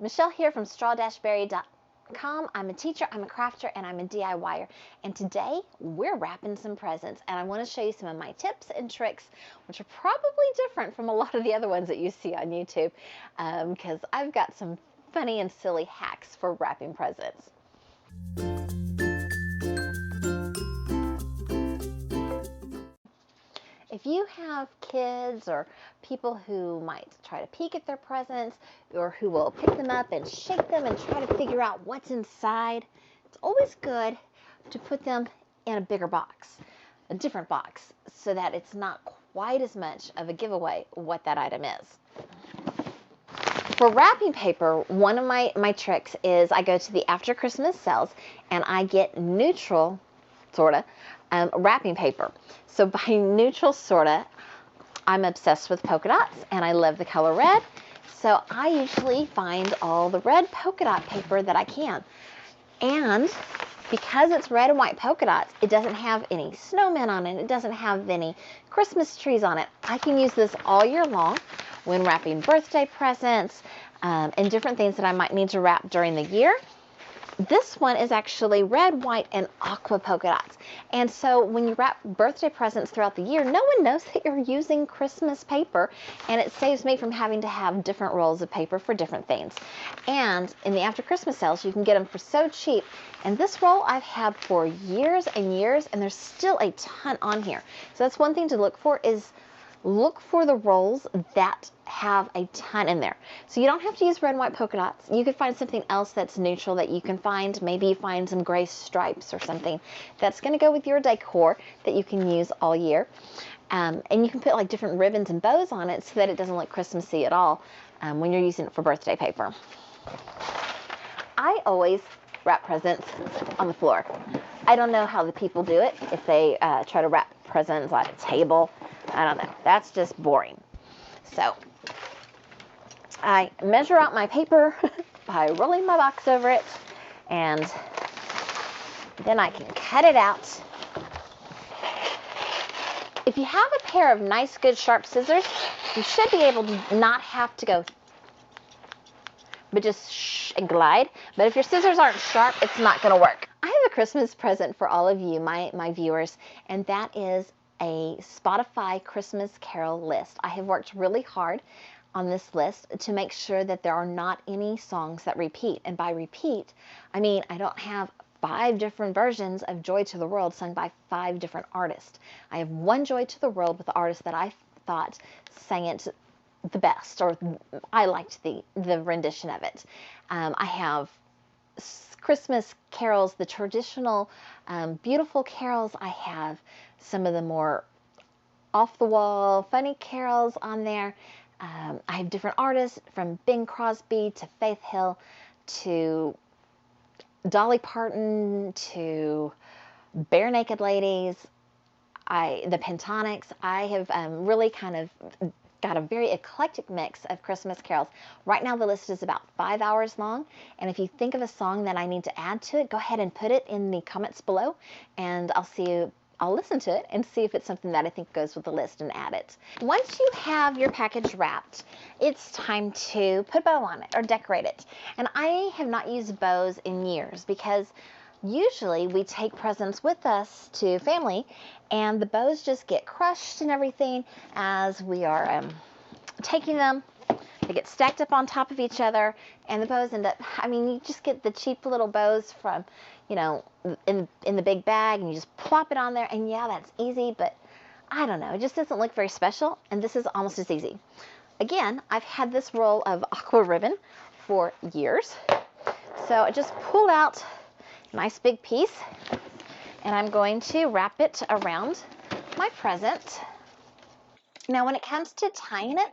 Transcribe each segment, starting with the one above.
Michelle here from Straw-Bearie.com. I'm a teacher, I'm a crafter, and I'm a DIYer. And today we're wrapping some presents, and I want to show you some of my tips and tricks, which are probably different from a lot of the other ones that you see on YouTube, because I've got some funny and silly hacks for wrapping presents. If you have kids or people who might try to peek at their presents or who will pick them up and shake them and try to figure out what's inside, it's always good to put them in a bigger box, a different box, so that it's not quite as much of a giveaway what that item is. For wrapping paper, one of my tricks is I go to the after Christmas sales and I get neutral, sorta, wrapping paper. So by neutral, sorta, I'm obsessed with polka dots and I love the color red. So I usually find all the red polka dot paper that I can. And because it's red and white polka dots, it doesn't have any snowmen on it. It doesn't have any Christmas trees on it. I can use this all year long when wrapping birthday presents and different things that I might need to wrap during the year. This one is actually red, white, and aqua polka dots. And so when you wrap birthday presents throughout the year, no one knows that you're using Christmas paper, and it saves me from having to have different rolls of paper for different things. And in the after Christmas sales, you can get them for so cheap. And this roll I've had for years and years, and there's still a ton on here. So that's one thing to look for, is look for the rolls that have a ton in there. So you don't have to use red and white polka dots. You could find something else that's neutral that you can find. Maybe you find some gray stripes or something that's going to go with your decor that you can use all year. And you can put like different ribbons and bows on it so that it doesn't look Christmassy at all when you're using it for birthday paper. I always wrap presents on the floor. I don't know how the people do it, if they try to wrap presents on a table. I don't know. That's just boring. So I measure out my paper by rolling my box over it, and then I can cut it out. If you have a pair of nice, good, sharp scissors, you should be able to not have to go, but just shh and glide. But if your scissors aren't sharp, it's not going to work. I have a Christmas present for all of you, my viewers, and that is a Spotify Christmas Carol list. I have worked really hard on this list to make sure that there are not any songs that repeat. And by repeat, I mean I don't have 5 different versions of Joy to the World sung by 5 different artists. I have one Joy to the World with the artist that I thought sang it the best, or I liked the rendition of it. I have Christmas carols, the traditional beautiful carols. I have some of the more off-the-wall funny carols on there. I have different artists, from Bing Crosby to Faith Hill to Dolly Parton to Bare Naked Ladies, the Pentatonics. I have really kind of got a very eclectic mix of Christmas carols. Right now the list is about 5 hours long, and if you think of a song that I need to add to it, go ahead and put it in the comments below, and I'll listen to it and see if it's something that I think goes with the list and add it. Once you have your package wrapped, it's time to put a bow on it or decorate it. And I have not used bows in years because usually we take presents with us to family and the bows just get crushed and everything as we are taking them. They get stacked up on top of each other, and the bows end up, I mean, you just get the cheap little bows from, you know, in the big bag, and you just plop it on there, and yeah, that's easy, but I don't know, it just doesn't look very special, and this is almost as easy. Again, I've had this roll of aqua ribbon for years, so I just pull out a nice big piece, and I'm going to wrap it around my present. Now, when it comes to tying it,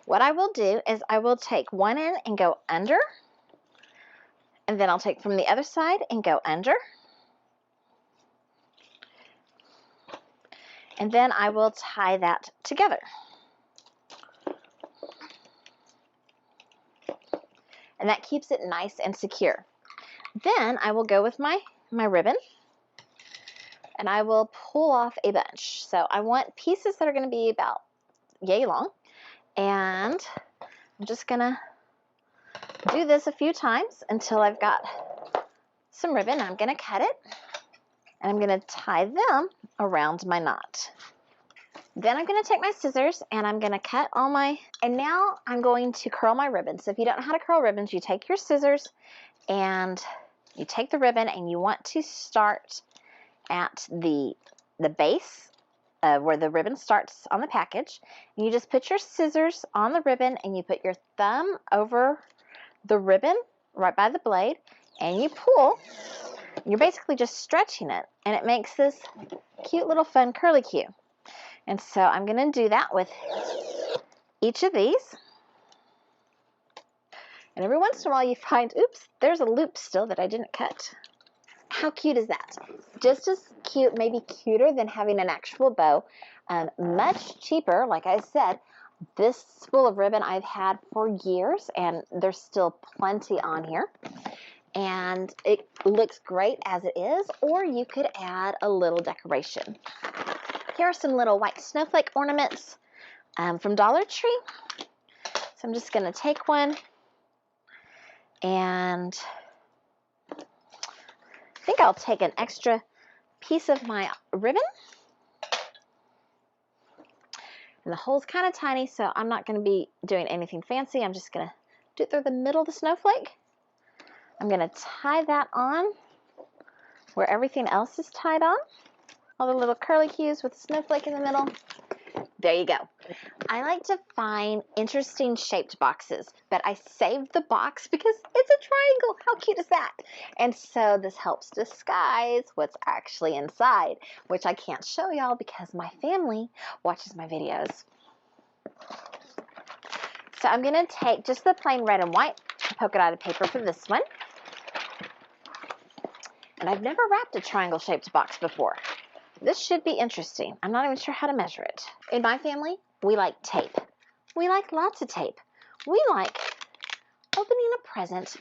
what I will do is I will take one end and go under, and then I'll take from the other side and go under, and then I will tie that together. And that keeps it nice and secure. Then I will go with my ribbon, and I will pull off a bunch. So I want pieces that are going to be about yay long, and I'm just going to do this a few times until I've got some ribbon. I'm going to cut it, and I'm going to tie them around my knot. Then I'm going to take my scissors, and I'm going to cut all my, and now I'm going to curl my ribbon. So if you don't know how to curl ribbons, you take your scissors, and you take the ribbon, and you want to start at the base where the ribbon starts on the package. And you just put your scissors on the ribbon, and you put your thumb over the ribbon right by the blade, and you pull. You're basically just stretching it, and it makes this cute little fun curly cue. And so I'm going to do that with each of these. And every once in a while you find, oops, there's a loop still that I didn't cut. How cute is that? Just as cute, maybe cuter than having an actual bow. Much cheaper, like I said. This spool of ribbon I've had for years, and there's still plenty on here. And it looks great as it is, or you could add a little decoration. Here are some little white snowflake ornaments from Dollar Tree. So I'm just going to take one, and I think I'll take an extra piece of my ribbon. And the hole's kind of tiny, so I'm not going to be doing anything fancy. I'm just going to do it through the middle of the snowflake. I'm going to tie that on where everything else is tied on. All the little curly cues with the snowflake in the middle. There you go. I like to find interesting shaped boxes, but I saved the box because it's a triangle. How cute is that? And so this helps disguise what's actually inside, which I can't show y'all because my family watches my videos. So I'm going to take just the plain red and white polka dotted paper for this one. And I've never wrapped a triangle shaped box before. This should be interesting. I'm not even sure how to measure it. In my family, we like tape. We like lots of tape. We like opening a present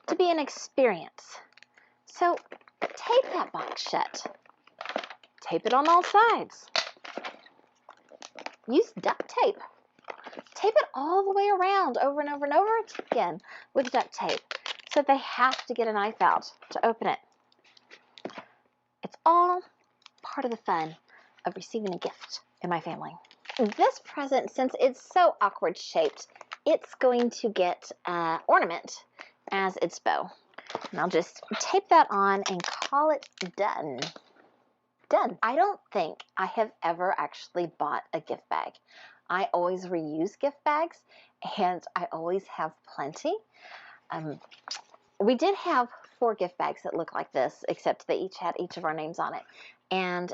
to be an experience. So tape that box shut. Tape it on all sides. Use duct tape. Tape it all the way around over and over and over again with duct tape so they have to get a knife out to open it. It's all part of the fun of receiving a gift in my family. This present, since it's so awkward shaped, it's going to get ornament as its bow. And I'll just tape that on and call it done. Done. I don't think I have ever actually bought a gift bag. I always reuse gift bags, and I always have plenty. We did have 4 gift bags that look like this, except they each had each of our names on it. And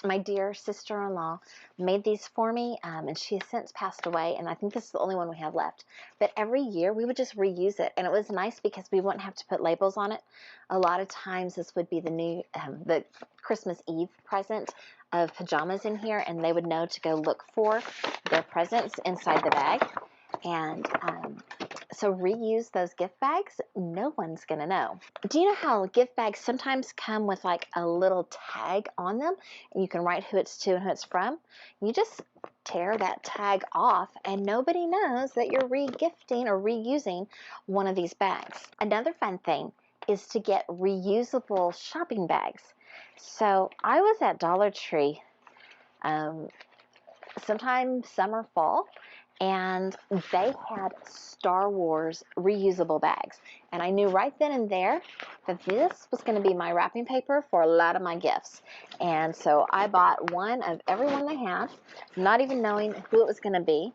my dear sister-in-law made these for me, and she has since passed away, and I think this is the only one we have left. But every year we would just reuse it, and it was nice because we wouldn't have to put labels on it. A lot of times this would be the Christmas Eve present of pajamas in here, and they would know to go look for their presents inside the bag. And so reuse those gift bags. No one's going to know. Do you know how gift bags sometimes come with like a little tag on them, and you can write who it's to and who it's from? You just tear that tag off, and nobody knows that you're re-gifting or reusing one of these bags. Another fun thing is to get reusable shopping bags. So I was at Dollar Tree sometime summer, fall, and they had Star Wars reusable bags. And I knew right then and there that this was going to be my wrapping paper for a lot of my gifts. And so I bought one of every one they have, not even knowing who it was going to be.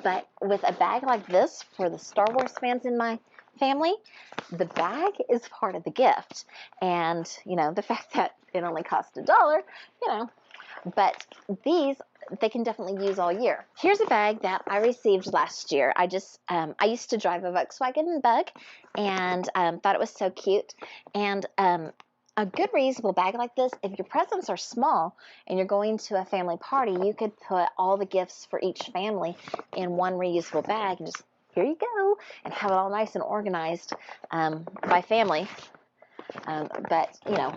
But with a bag like this for the Star Wars fans in my family, the bag is part of the gift. And, you know, the fact that it only cost $1, you know, but these they can definitely use all year. Here's a bag that I received last year. I used to drive a Volkswagen Bug, and thought it was so cute. And a good reusable bag like this, if your presents are small and you're going to a family party, you could put all the gifts for each family in one reusable bag and just, here you go, and have it all nice and organized by family. But, you know,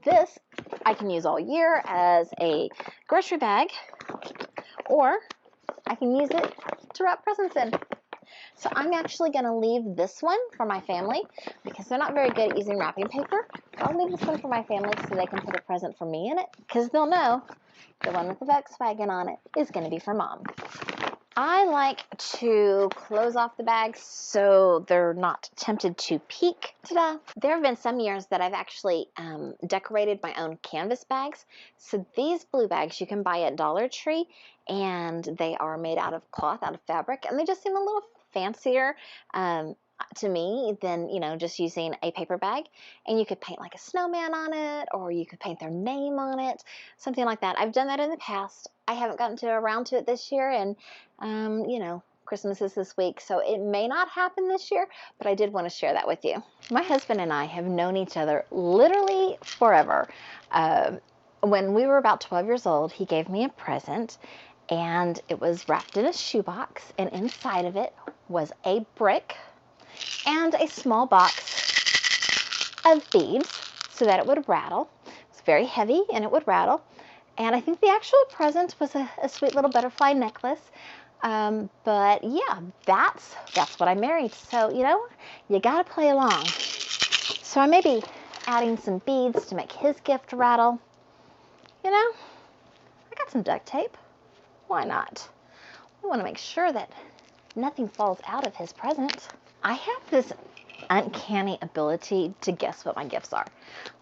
this I can use all year as a grocery bag, or I can use it to wrap presents in. So I'm actually going to leave this one for my family because they're not very good at using wrapping paper. I'll leave this one for my family so they can put a present for me in it because they'll know the one with the Volkswagen on it is going to be for Mom. I like to close off the bags so they're not tempted to peek. Ta-da! There have been some years that I've actually decorated my own canvas bags. So these blue bags you can buy at Dollar Tree, and they are made out of cloth, out of fabric, and they just seem a little fancier to me than, you know, just using a paper bag. And you could paint like a snowman on it, or you could paint their name on it, something like that. I've done that in the past. I haven't gotten around to it this year, and you know, Christmas is this week, so it may not happen this year, but I did want to share that with you. My husband and I have known each other literally forever. When we were about 12 years old, he gave me a present, and it was wrapped in a shoebox, and inside of it was a brick and a small box of beads so that it would rattle. It was very heavy, and it would rattle. And I think the actual present was a sweet little butterfly necklace. But yeah, that's what I married. So, you know, you gotta play along. So I may be adding some beads to make his gift rattle. You know, I got some duct tape. Why not? We want to make sure that nothing falls out of his present. I have this uncanny ability to guess what my gifts are.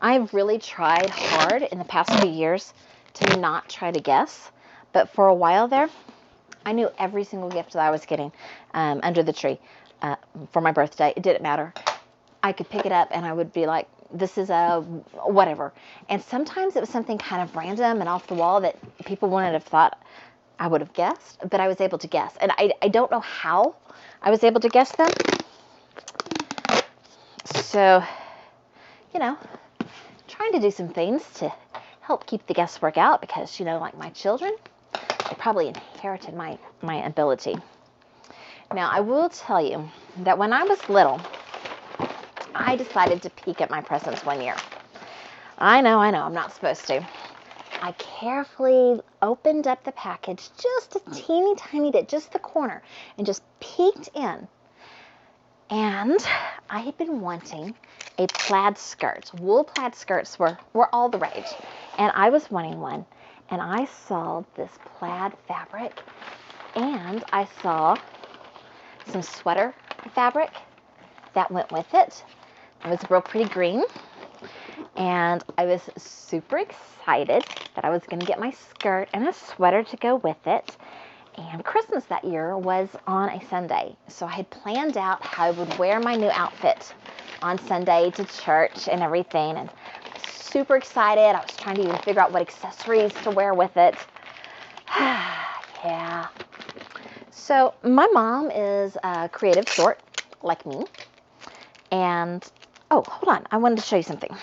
I've really tried hard in the past few years to not try to guess, but for a while there, I knew every single gift that I was getting under the tree for my birthday. It didn't matter. I could pick it up and I would be like, this is a whatever. And sometimes it was something kind of random and off the wall that people wouldn't have thought I would have guessed, but I was able to guess. And I don't know how I was able to guess them. So, you know, trying to do some things to help keep the guesswork out because, you know, like my children, they probably inherited my ability. Now, I will tell you that when I was little, I decided to peek at my presents one year. I know, I'm not supposed to. I carefully opened up the package just a teeny tiny bit, just the corner, and just peeked in. And I had been wanting a plaid skirt. Wool plaid skirts were all the rage. And I was wanting one. And I saw this plaid fabric. And I saw some sweater fabric that went with it. It was real pretty green. And I was super excited that I was going to get my skirt and a sweater to go with it. And Christmas that year was on a Sunday. So I had planned out how I would wear my new outfit on Sunday to church and everything. And super excited. I was trying to even figure out what accessories to wear with it. Yeah. So my mom is a creative sort, like me. And, oh, hold on. I wanted to show you something.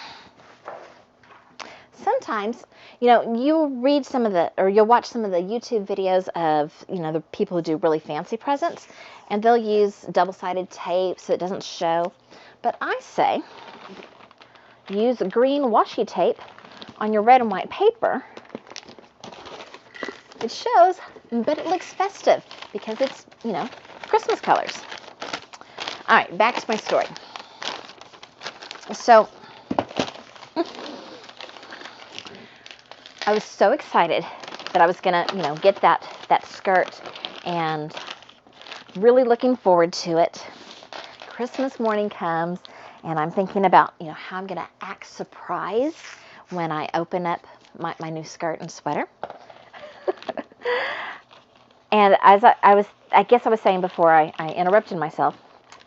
Sometimes, you know, you'll read some of the, or you'll watch some of the YouTube videos of, you know, the people who do really fancy presents, and they'll use double-sided tape so it doesn't show. But I say, use green washi tape on your red and white paper. It shows, but it looks festive because it's, you know, Christmas colors. All right, back to my story. So, I was so excited that I was going to, you know, get that skirt and really looking forward to it. Christmas morning comes and I'm thinking about, you know, how I'm going to act surprised when I open up my new skirt and sweater. And as I guess I was saying before I interrupted myself,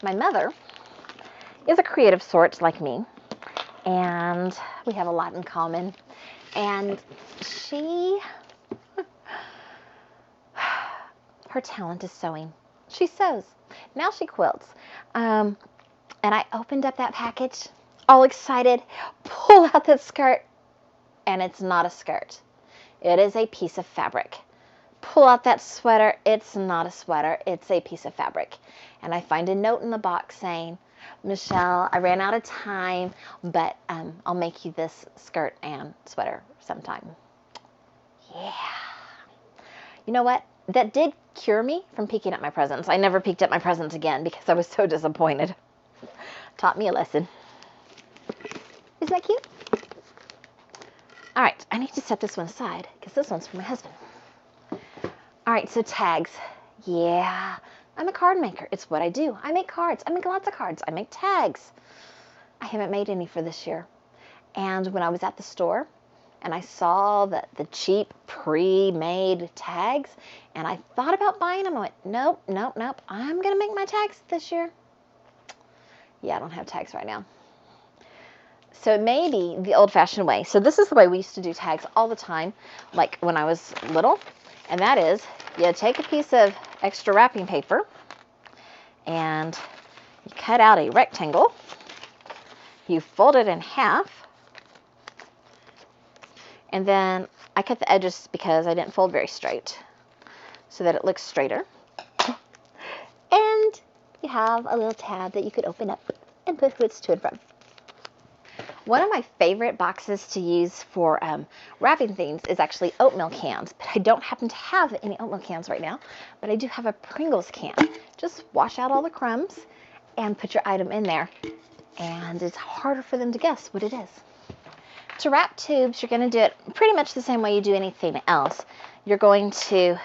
my mother is a creative sort like me, and we have a lot in common. And her talent is sewing. She sews. Now she quilts. And I opened up that package, all excited, pull out that skirt, and it's not a skirt. It is a piece of fabric. Pull out that sweater, it's not a sweater, it's a piece of fabric. And I find a note in the box saying, Michelle, I ran out of time, but I'll make you this skirt and sweater sometime. Yeah. You know what? that did cure me from peeking at my presents. I never peeked at my presents again because I was so disappointed. Taught me a lesson. Isn't that cute? All right, I need to set this one aside because this one's for my husband. All right, so tags. Yeah, I'm a card maker. It's what I do. I make cards. I make lots of cards. I make tags. I haven't made any for this year. And when I was at the store and I saw the cheap pre-made tags and I thought about buying them, I went, nope, nope, nope. I'm going to make my tags this year. Yeah, I don't have tags right now. So it may be the old-fashioned way. So this is the way we used to do tags all the time, like when I was little. And that is, you take a piece of extra wrapping paper and you cut out a rectangle. You fold it in half. And then I cut the edges because I didn't fold very straight so that it looks straighter. And you have a little tab that you could open up and put who it's to and from. One of my favorite boxes to use for wrapping things is actually oatmeal cans, but I don't happen to have any oatmeal cans right now, but I do have a Pringles can. Just wash out all the crumbs and put your item in there, and it's harder for them to guess what it is. To wrap tubes, you're going to do it pretty much the same way you do anything else. You're going to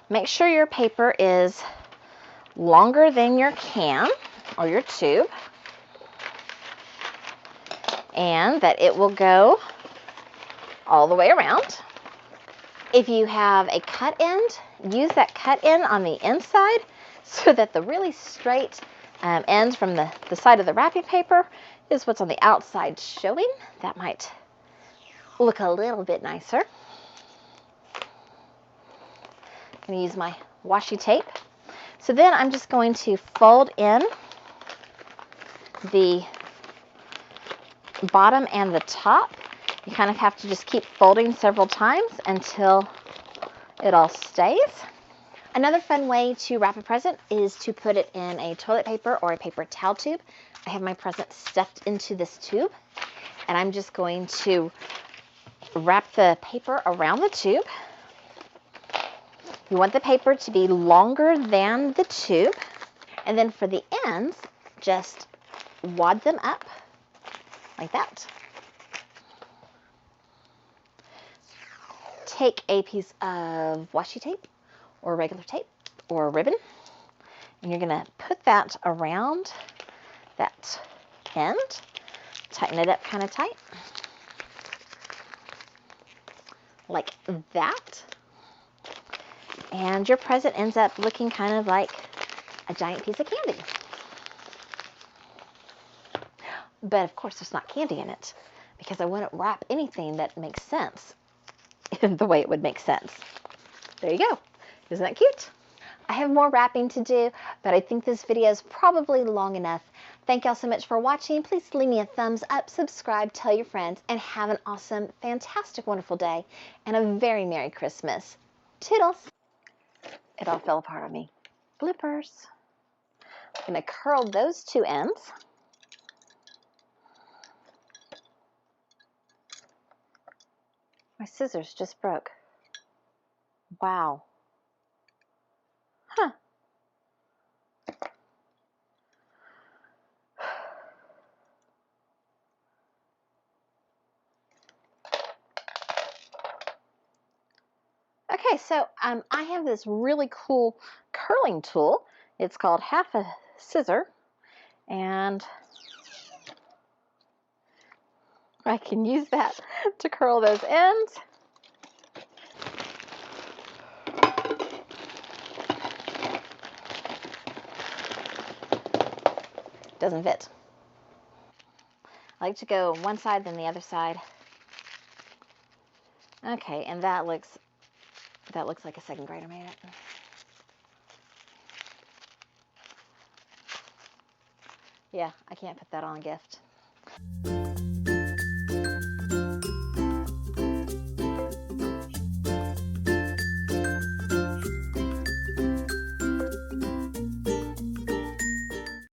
make sure your paper is longer than your can or your tube, and that it will go all the way around. If you have a cut end, use that cut end on the inside so that the really straight end from the side of the wrapping paper is what's on the outside showing. That might look a little bit nicer. I'm going to use my washi tape. So then I'm just going to fold in the bottom and the top. You kind of have to just keep folding several times until it all stays. Another fun way to wrap a present is to put it in a toilet paper or a paper towel tube. I have my present stuffed into this tube, and I'm just going to wrap the paper around the tube. You want the paper to be longer than the tube, and then for the ends, just wad them up like that. Take a piece of washi tape or regular tape or ribbon, and you're going to put that around that end. Tighten it up kind of tight, like that. And your present ends up looking kind of like a giant piece of candy. But of course there's not candy in it because I wouldn't wrap anything that makes sense in the way it would make sense. There you go. Isn't that cute? I have more wrapping to do, but I think this video is probably long enough. Thank y'all so much for watching. Please leave me a thumbs up, subscribe, tell your friends, and have an awesome, fantastic, wonderful day, and a very Merry Christmas. Toodles! It all fell apart on me. Bloopers. I'm going to curl those two ends. My scissors just broke. Wow. Huh. Okay, so I have this really cool curling tool. It's called half a scissor, and I can use that to curl those ends. Doesn't fit. I like to go one side then the other side. Okay, and that looks like a second grader made it. Yeah, I can't put that on a gift.